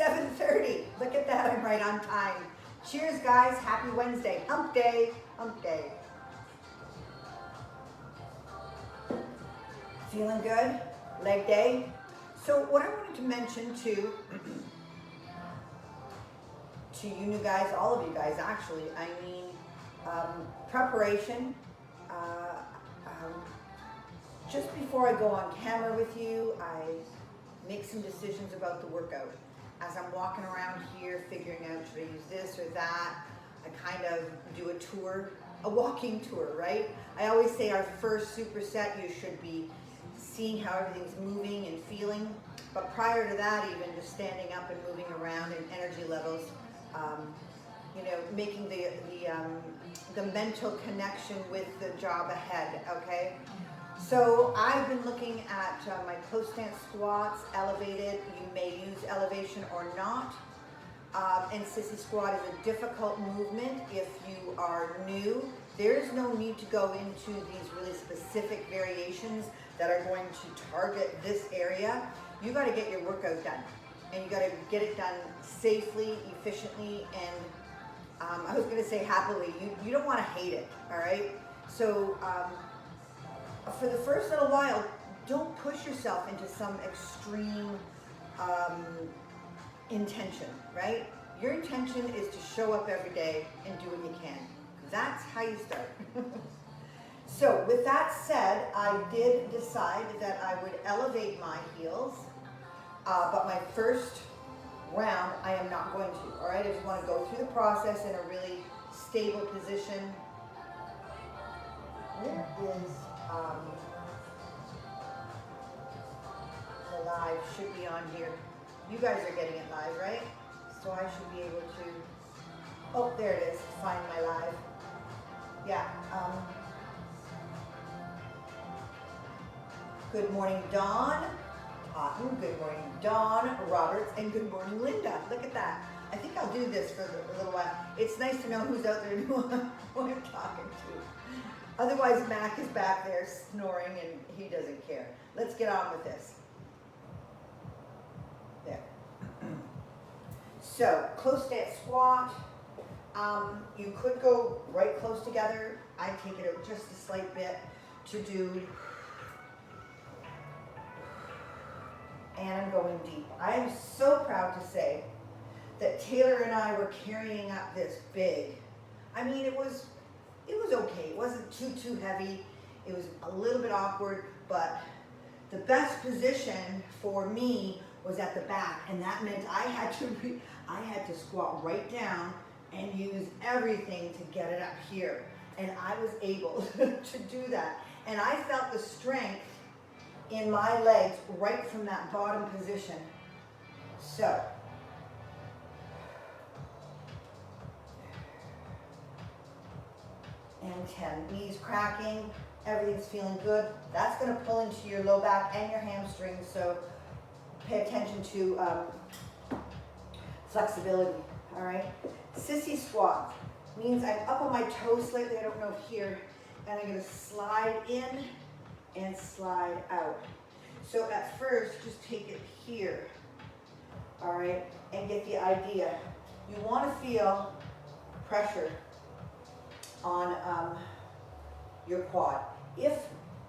7:30. Look at that, I'm right on time. Cheers, guys. Happy Wednesday. Hump day. Hump day. Feeling good? Leg day? So what I wanted to mention to you new guys, all of you guys actually, I mean, preparation. Just before I go on camera with you, I make some decisions about the workout. As I'm walking around here figuring out, should I use this or that, I kind of do a tour, a walking tour, right? I always say our first superset, you should be seeing how everything's moving and feeling. But prior to that, even just standing up and moving around and energy levels, you know, making the mental connection with the job ahead, okay? So I've been looking at my close stance squats, elevated. You may use elevation or not. And Sissy Squat is a difficult movement if you are new. There's no need to go into these really specific variations that are going to target this area. You got to get your workout done, and you got to get it done safely, efficiently, and I was going to say happily. You don't want to hate it, all right? So for the first little while, don't push yourself into some extreme intention, right? Your intention is to show up every day and do what you can. That's how you start. So with that said, I did decide that I would elevate my heels, but my first round, I am not going to, all right? I just want to go through the process in a really stable position. Where is the live? Should be on here. You guys are getting it live, right? So I should be able to, oh, there it is, find my live. Yeah. Good morning, Dawn. Good morning, Dawn, Roberts, and good morning, Linda. Look at that. I think I'll do this for a little while. It's nice to know who's out there and who I'm talking to. Otherwise, Mac is back there snoring and he doesn't care. Let's get on with this. There. So, close stance squat. You could go right close together. I take it out just a slight bit to do. And I'm going deep. I am so proud to say that Taylor and I were carrying up this big. I mean, it was okay. It wasn't too heavy. It was a little bit awkward, but the best position for me was at the back, and that meant I had to squat right down and use everything to get it up here. And I was able to do that. And I felt the strength in my legs right from that bottom position. So, and 10, knees cracking, everything's feeling good. That's gonna pull into your low back and your hamstrings, so pay attention to flexibility, all right? Sissy squat means I'm up on my toes slightly, I don't know here, and I'm gonna slide in and slide out. So at first, just take it here, all right, and get the idea. You want to feel pressure on your quad. If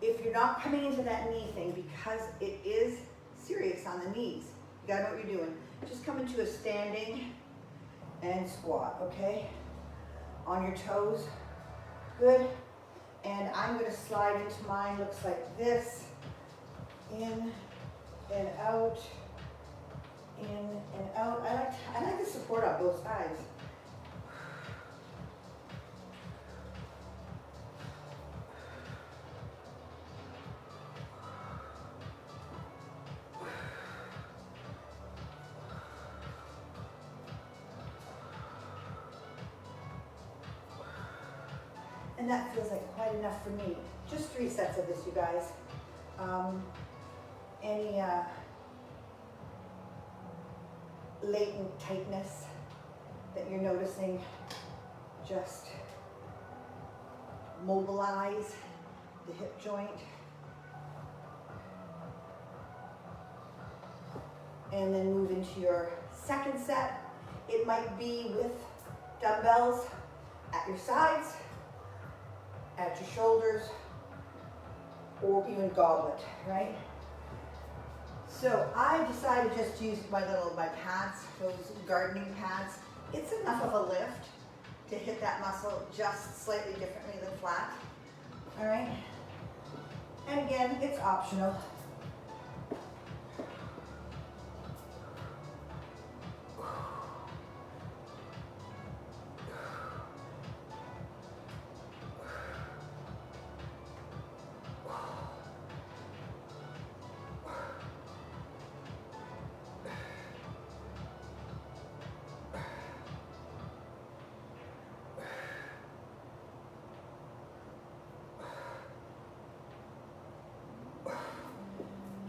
you're not coming into that knee thing, because it is serious on the knees, you gotta know what you're doing. Just come into a standing and squat, okay? On your toes, good. And I'm going to slide into mine, looks like this, in and out, in and out. I like the support on both sides. And that feels like quite enough for me. Just 3 sets of this, you guys. Any latent tightness that you're noticing, just mobilize the hip joint. and then move into your second set. It might be with dumbbells at your sides, at your shoulders, or even goblet, right? So I decided just to use my pads, those gardening pads. It's enough of a lift to hit that muscle just slightly differently than flat, all right? And again, it's optional.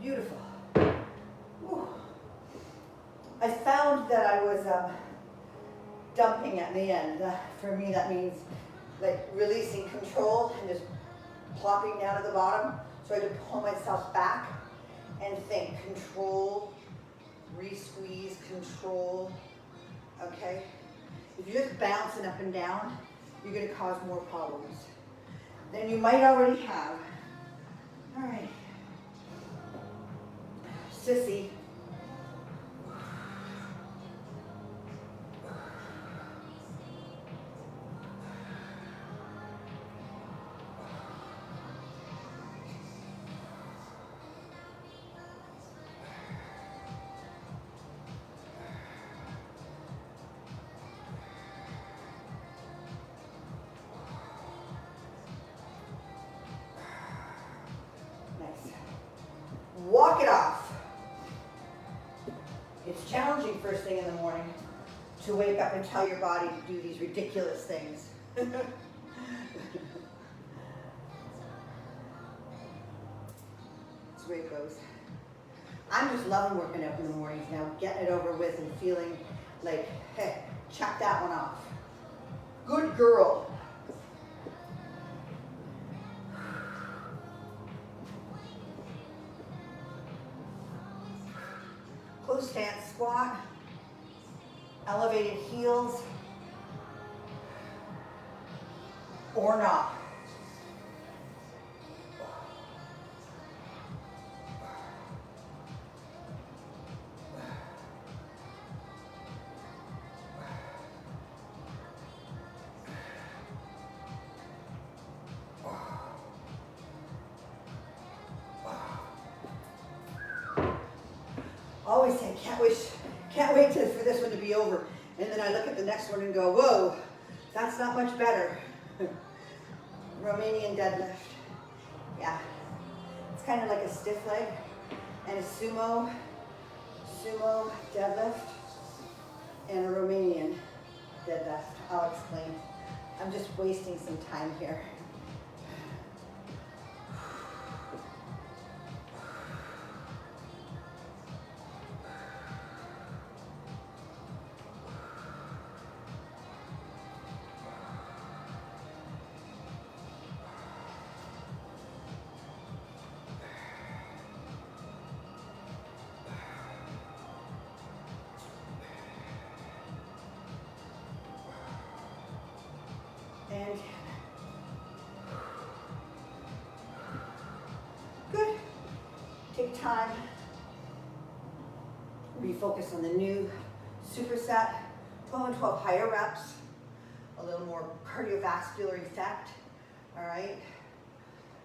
Beautiful. Whew. I found that I was dumping at the end. For me, that means like releasing control and just plopping down at the bottom. So I had to pull myself back and think, control, re-squeeze, control, okay? If you're just bouncing up and down, you're gonna cause more problems than you might already have. All right. Sissy. Nice. Walk it off. It's challenging first thing in the morning to wake up and tell your body to do these ridiculous things. That's the way it goes. I'm just loving working out in the mornings now, getting it over with and feeling like, hey, check that one off. Good girl. Close stance squat, elevated heels, or not. Always say, can't wait for this one to be over. And then I look at the next one and go, whoa, that's not much better. Romanian deadlift. Yeah, it's kind of like a stiff leg and a sumo deadlift and a Romanian deadlift. I'll explain. I'm just wasting some time here. And good. Take time. Refocus on the new superset. 12 and 12 higher reps. A little more cardiovascular effect. All right.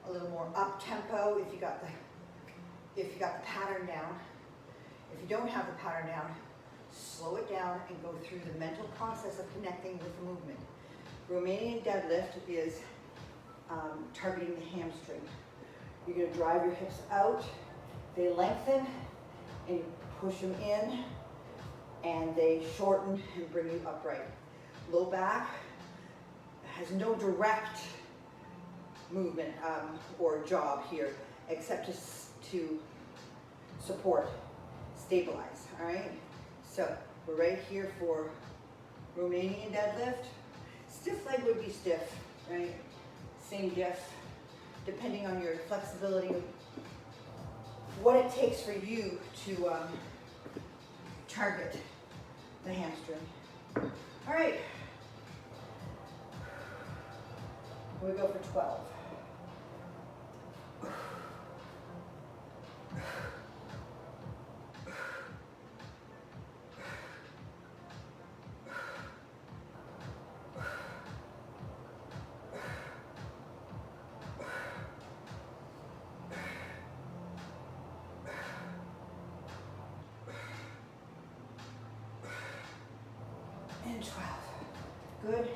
A little more up tempo if you got the pattern down. If you don't have the pattern down, slow it down and go through the mental process of connecting with the movement. Romanian deadlift is targeting the hamstring. You're going to drive your hips out, they lengthen, and you push them in, and they shorten and bring you upright. Low back has no direct movement or job here, except to support, stabilize, all right? So we're right here for Romanian deadlift. Stiff leg would be stiff, right? Same diff, depending on your flexibility, what it takes for you to target the hamstring. All right. We go for 12. And 12. Good.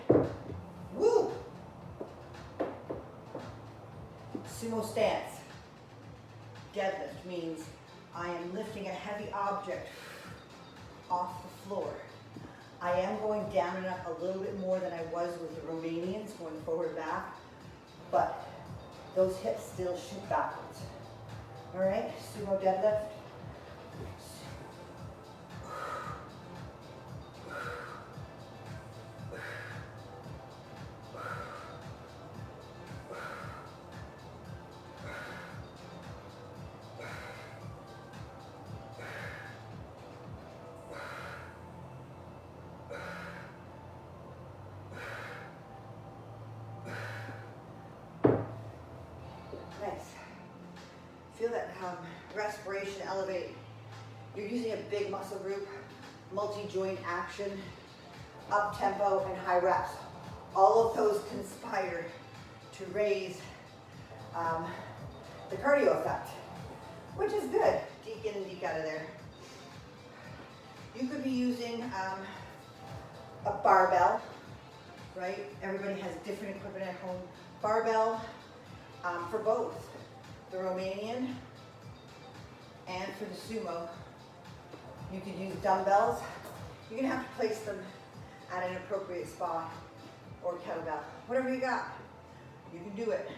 Woo! Sumo stance. Deadlift means I am lifting a heavy object off the floor. I am going down and up a little bit more than I was with the Romanians, going forward back, but those hips still shoot backwards. All right, Sumo deadlift. Nice. Feel that respiration elevate. You're using a big muscle group, multi-joint action, up tempo and high reps. All of those conspire to raise the cardio effect, which is good. Deke in and deke out of there. You could be using a barbell, right? Everybody has different equipment at home. Barbell for both the Romanian and for the Sumo. You could use dumbbells. You're gonna have to place them at an appropriate spot or kettlebell. Whatever you got, you can do it.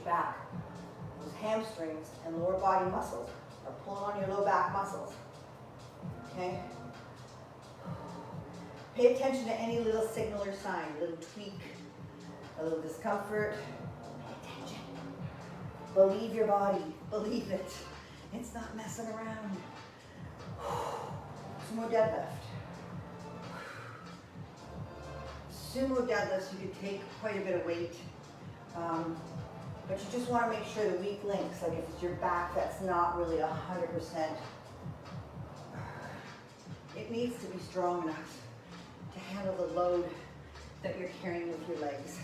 Back. Those hamstrings and lower body muscles are pulling on your low back muscles. Okay? Pay attention to any little signal or sign, a little tweak, a little discomfort. Pay attention. Believe your body. Believe it. It's not messing around. Sumo deadlift. Sumo deadlifts, you can take quite a bit of weight. But you just want to make sure the weak links, like if it's your back that's not really 100%, it needs to be strong enough to handle the load that you're carrying with your legs.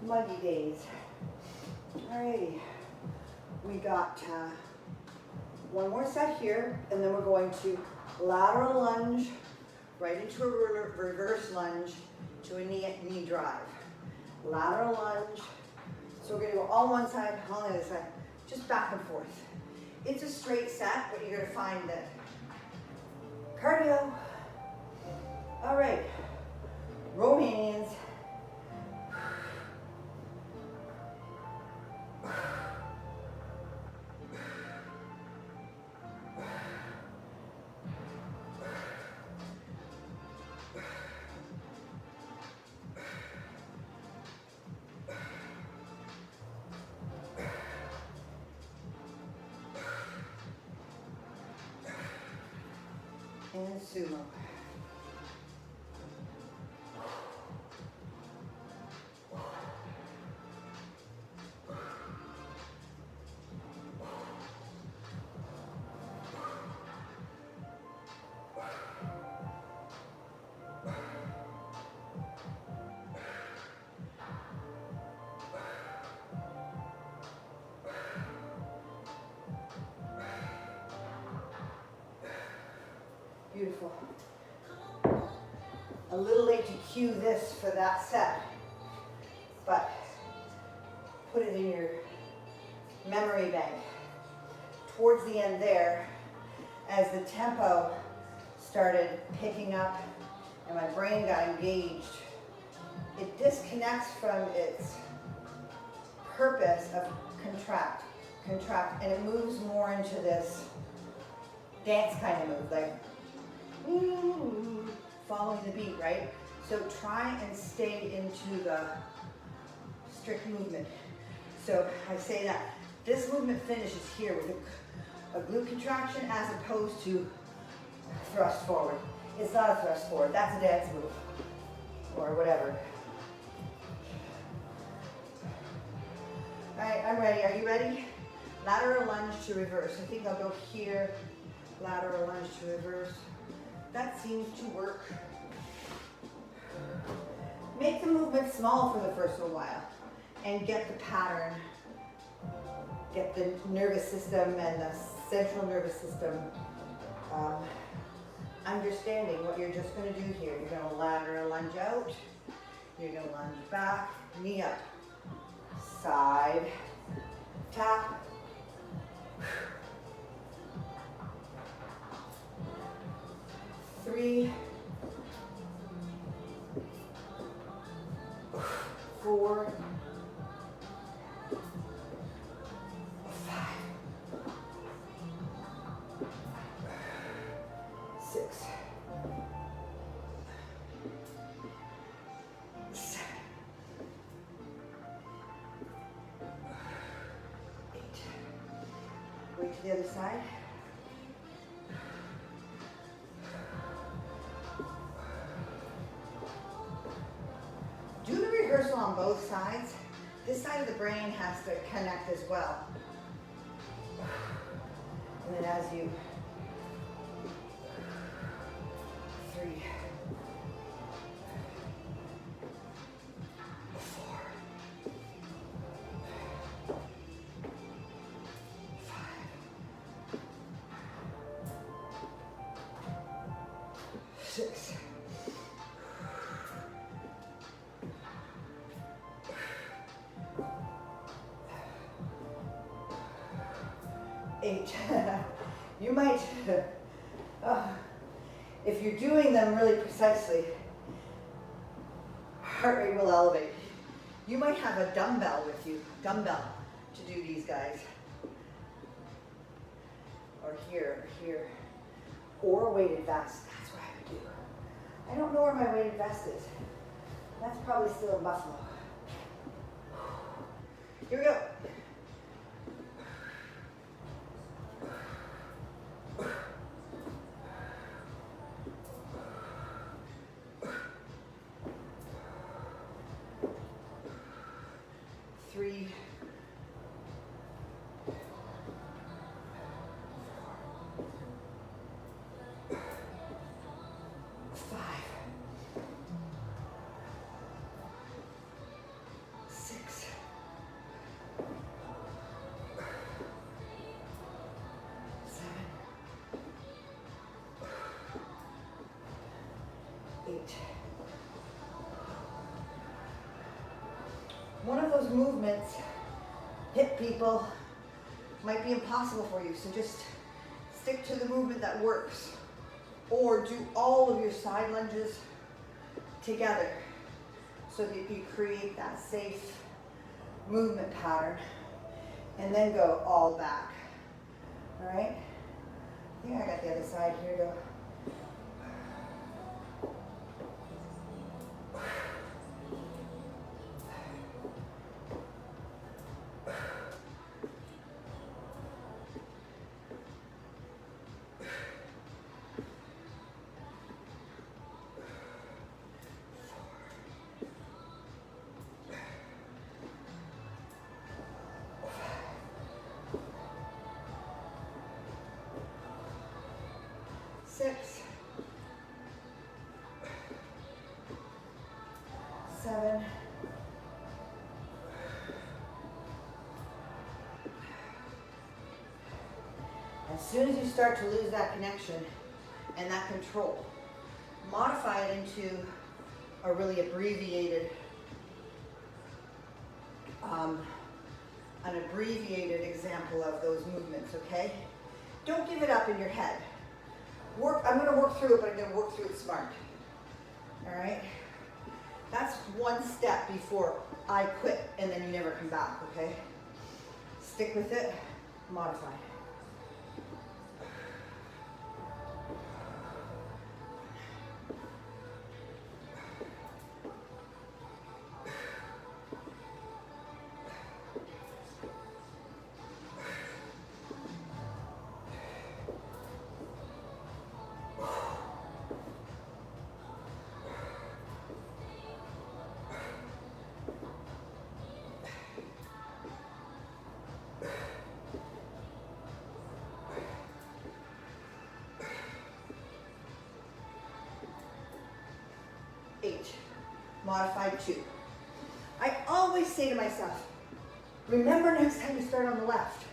Muggy days. Alrighty, we got one more set here, and then we're going to lateral lunge right into a reverse lunge to a knee drive. Lateral lunge. So we're going to go all one side, all the other side, just back and forth. It's a straight set, but you're going to find that cardio. All right, Romanians. And Sumo. Beautiful. A little late to cue this for that set, but put it in your memory bank. Towards the end there, as the tempo started picking up and my brain got engaged, it disconnects from its purpose of contract, and it moves more into this dance kind of move, like ooh, following the beat, right? So try and stay into the strict movement. So I say that this movement finishes here with a glute contraction as opposed to thrust forward. It's not a thrust forward, that's a dance move or whatever. All right, I'm ready. Are you ready? Lateral lunge to reverse. I think I'll go here. Lateral lunge to reverse. That seems to work. Make the movement small for the first little while and get the pattern, get the nervous system and the central nervous system understanding what you're just going to do here. You're going to lateral lunge out. You're going to lunge back, knee up, side, tap. 3, 4, 5, 6, 7, 8. Wait to the other side. On both sides. This side of the brain has to connect as well. And then as you 3, 4, 5, 6, 8. You might, if you're doing them really precisely, heart rate will elevate. You might have a dumbbell with you, to do these guys. Or here, or a weighted vest. That's what I would do. I don't know where my weighted vest is. That's probably still in Buffalo. Here we go. One of those movements, hip people, might be impossible for you, so just stick to the movement that works. Or do all of your side lunges together so that you create that safe movement pattern, and then go all back. All right? I think I got the other side here. Go. As soon as you start to lose that connection, and that control. Modify it into a really abbreviated, an abbreviated example of those movements, okay? Don't give it up in your head. I'm gonna work through it, but I'm gonna work through it smart, all right? That's one step before I quit, and then you never come back, okay? Stick with it, modify. Modified 2. I always say to myself, remember next time you start on the left.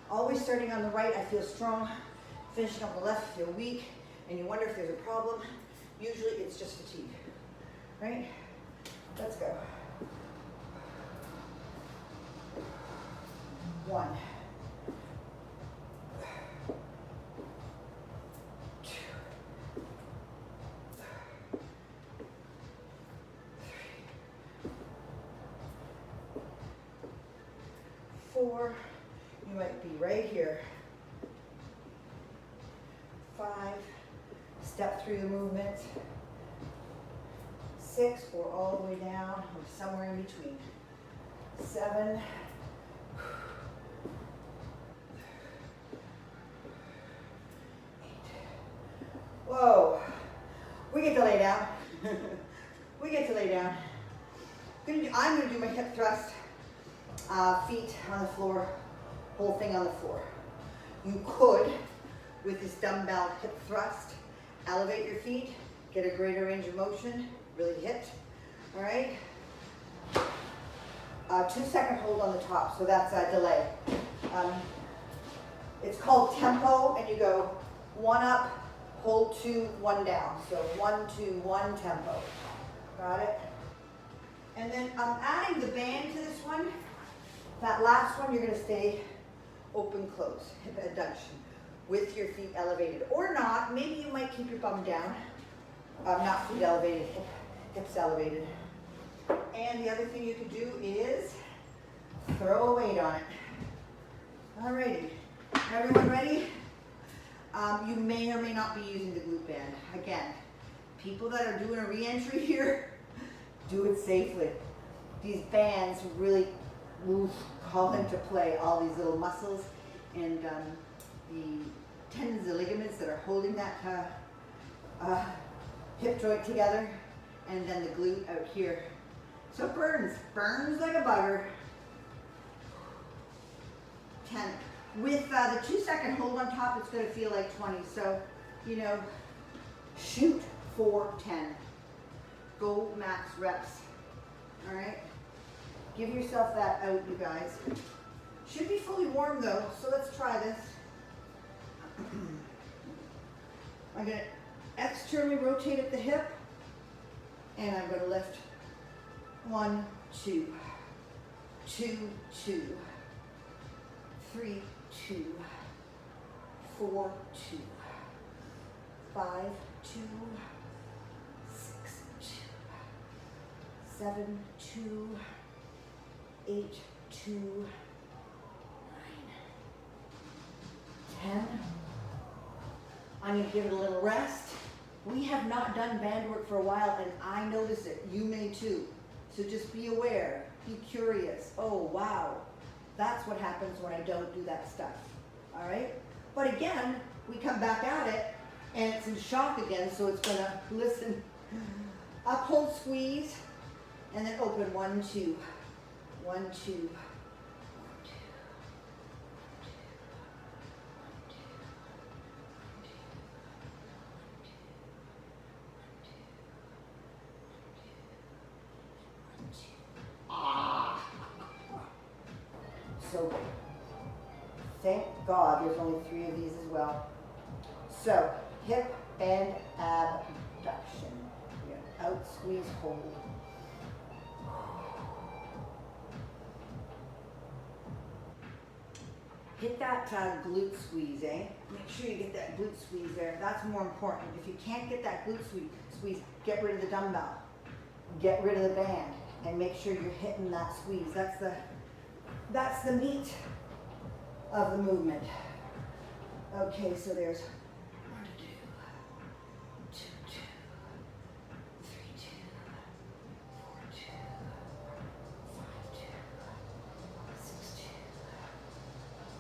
Always starting on the right, I feel strong. Finishing on the left, I feel weak. And you wonder if there's a problem. Usually it's just fatigue, right? Let's go. 1. 4, you might be right here. 5, step through the movement. 6, or all the way down, or somewhere in between. 7, 8. Whoa, we get to lay down. We get to lay down. I'm gonna do my hip thrust. Feet on the floor, whole thing on the floor. You could, with this dumbbell hip thrust, elevate your feet, get a greater range of motion, really hit, all right? 2-second hold on the top, so that's a delay. It's called tempo, and you go 1 up, hold 2, 1 down. So 1, 2, 1 tempo. Got it? And then I'm adding the band to this one. That last one, you're gonna stay open, close, hip abduction, with your feet elevated. Or not, maybe you might keep your bum down. Not feet elevated, hips elevated. And the other thing you could do is throw a weight on it. Alrighty, everyone ready? You may or may not be using the glute band. Again, people that are doing a re-entry here, do it safely. These bands really call into play all these little muscles and the tendons and ligaments that are holding that hip joint together, and then the glute out here. So it burns like a bugger. 10. With the 2-second hold on top, it's going to feel like 20. So, you know, shoot for 10. Go max reps. All right? Give yourself that out, you guys. Should be fully warm though, so let's try this. I'm going to externally rotate at the hip, and I'm going to lift. 1, 2, 2, 2, 3, 2, 4, 2, 5, 2, 6, 2, 7, 2, 8, 2, 9, 10. I'm going to give it a little rest. We have not done band work for a while, and I notice it. You may too. So just be aware, be curious. Oh, wow, that's what happens when I don't do that stuff, all right? But again, we come back at it, and it's in shock again, so it's gonna listen. Up, hold, squeeze, and then open. 1, 2, 1, 2. So good. Thank God there's only 3 of these as well. So hip and abduction. We're gonna out, squeeze, hold. Hit that glute squeeze, eh? Make sure you get that glute squeeze there. That's more important. If you can't get that glute squeeze, get rid of the dumbbell. Get rid of the band and make sure you're hitting that squeeze. That's the meat of the movement. Okay, so there's 1, 2, 2, 2, 3, 2, 4, 2, 5, 2, 6, 2,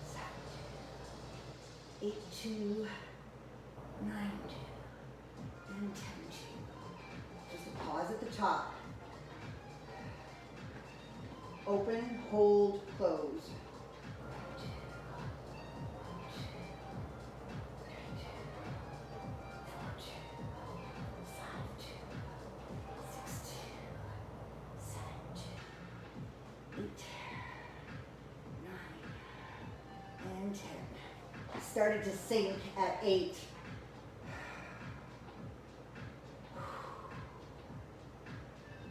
7, 2, 8, 2, 9, 2, and 10, 2. Just a pause at the top. Open, hold, close. 10. Started to sink at 8.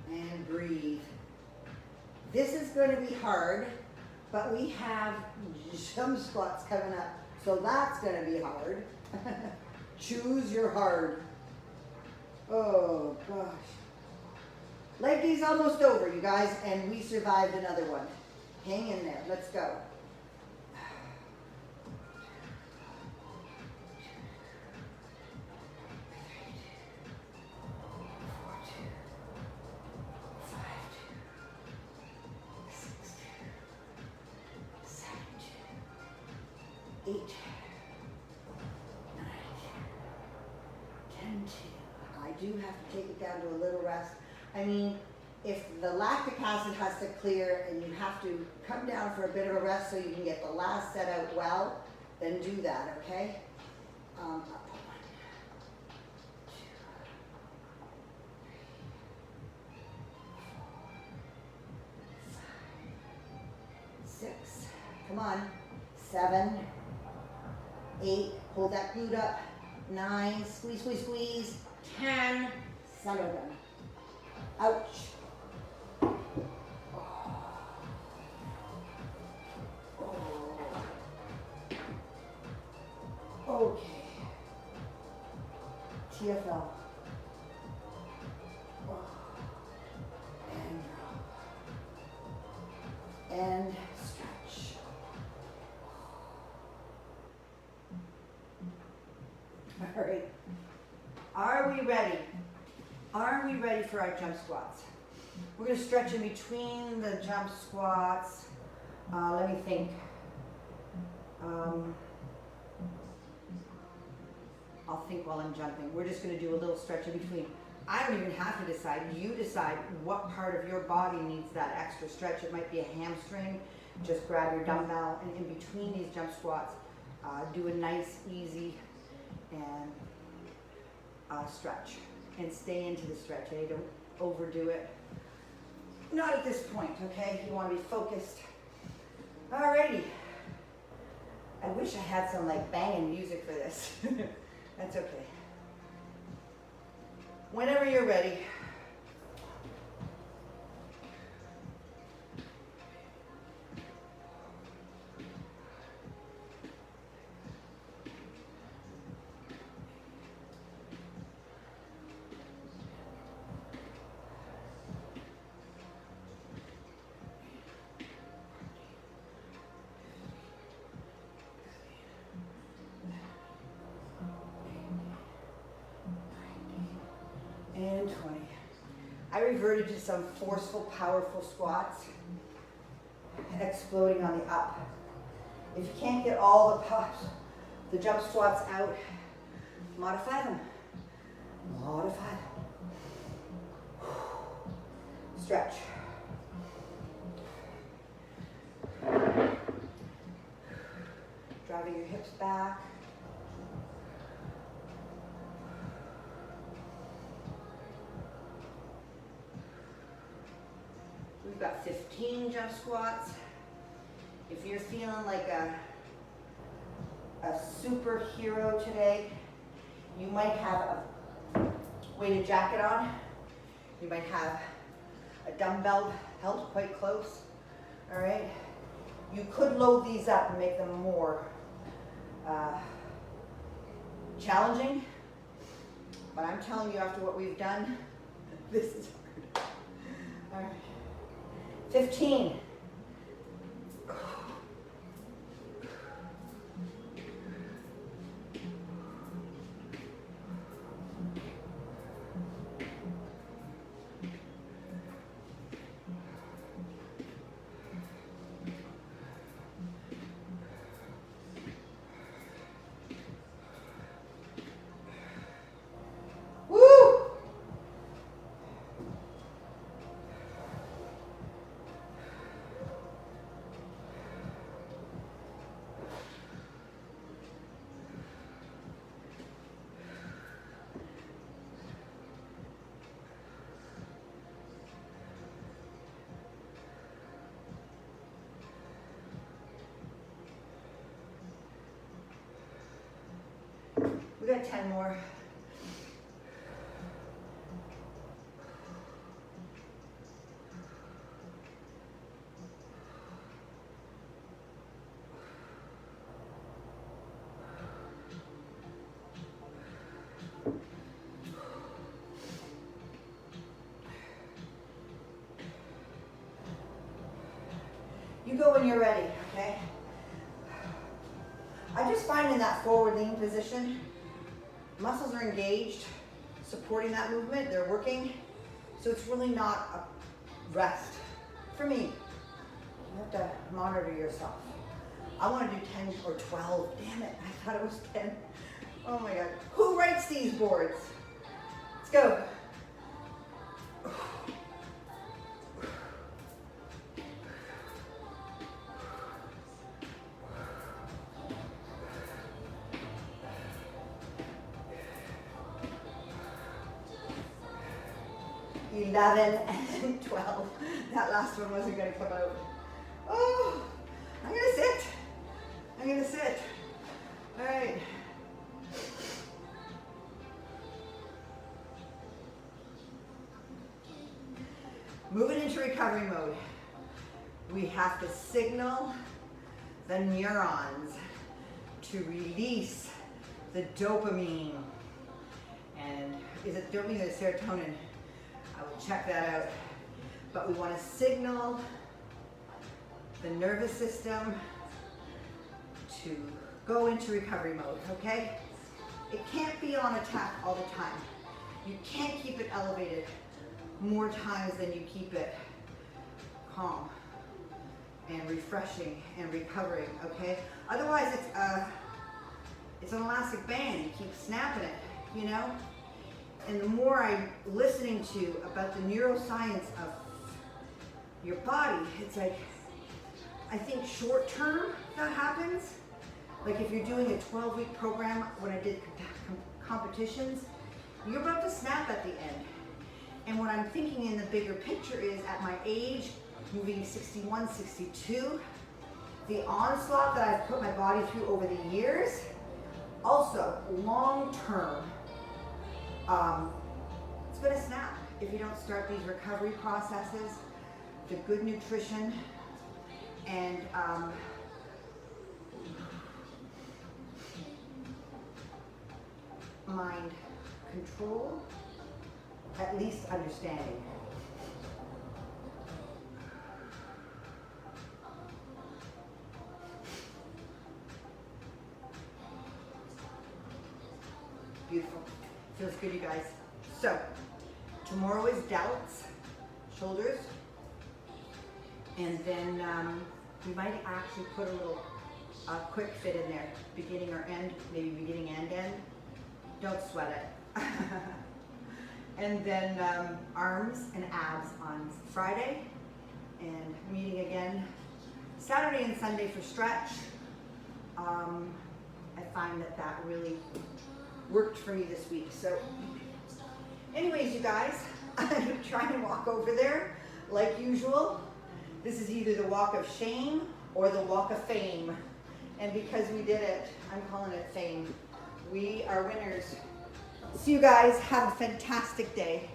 And breathe. This is going to be hard, but we have jump squats coming up, so that's going to be hard. Choose your hard. Oh gosh. Leg day's almost over, you guys, and we survived another one. Hang in there. Let's go. Do have to take it down to a little rest. I mean, if the lactic acid has to clear and you have to come down for a bit of a rest so you can get the last set out well, then do that, okay? 1, 2, 3, 4, 5, 6. Come on. 7, 8. Hold that glute up. 9. Squeeze, squeeze, squeeze. 10, center them. Ouch. Okay. TFL. And drop. And stretch. All right. Are we ready? Are we ready for our jump squats? We're going to stretch in between the jump squats. Let me think. I'll think while I'm jumping. We're just going to do a little stretch in between. I don't even have to decide. You decide what part of your body needs that extra stretch. It might be a hamstring. Just grab your dumbbell and in between these jump squats, do a nice, easy, and stretch. And stay into the stretch, eh? Don't overdo it. Not at this point, okay? You want to be focused. Alrighty. I wish I had some like banging music for this. That's okay. Whenever you're ready. And 20. I reverted to some forceful, powerful squats, exploding on the up. If you can't get all the jump squats out, modify them. Modify them. Stretch. Driving your hips back. We've got 15 jump squats. If you're feeling like a superhero today, You might have a weighted jacket on. You might have a dumbbell held quite close. All right. You could load these up and make them more challenging, but I'm telling you, after what we've done, this is hard. All right. 15. We got 10 more. You go when you're ready, okay? I just find in that forward lean position, muscles are engaged, supporting that movement, they're working, so it's really not a rest. For me, you have to monitor yourself. I want to do 10 or 12, damn it, I thought it was 10. Oh my God, who writes these boards? Let's go. 11 and 12. That last one wasn't going to come out. Oh, I'm going to sit. I'm going to sit. All right. Moving into recovery mode. We have to signal the neurons to release the dopamine. And is it dopamine or serotonin? I will check that out. But we want to signal the nervous system to go into recovery mode, okay? It can't be on attack all the time. You can't keep it elevated more times than you keep it calm and refreshing and recovering, okay? Otherwise, it's an elastic band. You keep snapping it, you know? And the more I'm listening to about the neuroscience of your body, it's like, I think short term that happens. Like if you're doing a 12-week program, when I did competitions, you're about to snap at the end. And what I'm thinking in the bigger picture is at my age, moving 61, 62, the onslaught that I've put my body through over the years, also long term, it's going to snap if you don't start these recovery processes, the good nutrition, and mind control, at least understanding. Beautiful. Feels good, you guys. So, tomorrow is delts, shoulders, and then we might actually put a little quick fit in there, beginning or end, maybe beginning and end. Don't sweat it. And then arms and abs on Friday, and meeting again Saturday and Sunday for stretch. I find that really worked for me this week. So anyways, you guys, I'm going to try and walk over there like usual. This is either the walk of shame or the walk of fame. And because we did it, I'm calling it fame. We are winners. See you guys. Have a fantastic day.